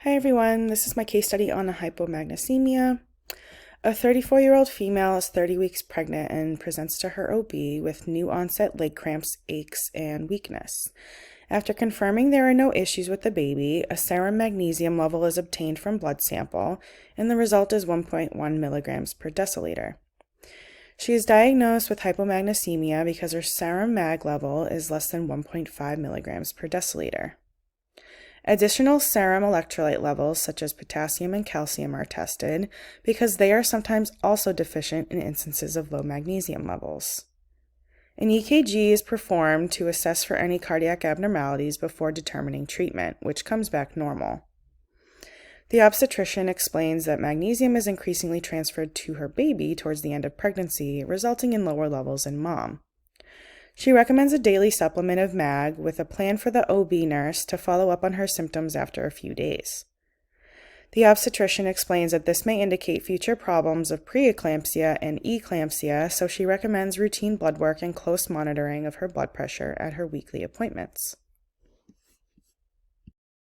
Hi everyone, this is my case study on hypomagnesemia. A 34-year-old female is 30 weeks pregnant and presents to her OB with new onset leg cramps, aches, and weakness. After confirming there are no issues with the baby, a serum magnesium level is obtained from blood sample, and the result is 1.1 milligrams per deciliter. She is diagnosed with hypomagnesemia because her serum mag level is less than 1.5 milligrams per deciliter. Additional serum electrolyte levels, such as potassium and calcium, are tested because they are sometimes also deficient in instances of low magnesium levels. An EKG is performed to assess for any cardiac abnormalities before determining treatment, which comes back normal. The obstetrician explains that magnesium is increasingly transferred to her baby towards the end of pregnancy, resulting in lower levels in mom. She recommends a daily supplement of mag with a plan for the OB nurse to follow up on her symptoms after a few days. The obstetrician explains that this may indicate future problems of preeclampsia and eclampsia, so she recommends routine blood work and close monitoring of her blood pressure at her weekly appointments.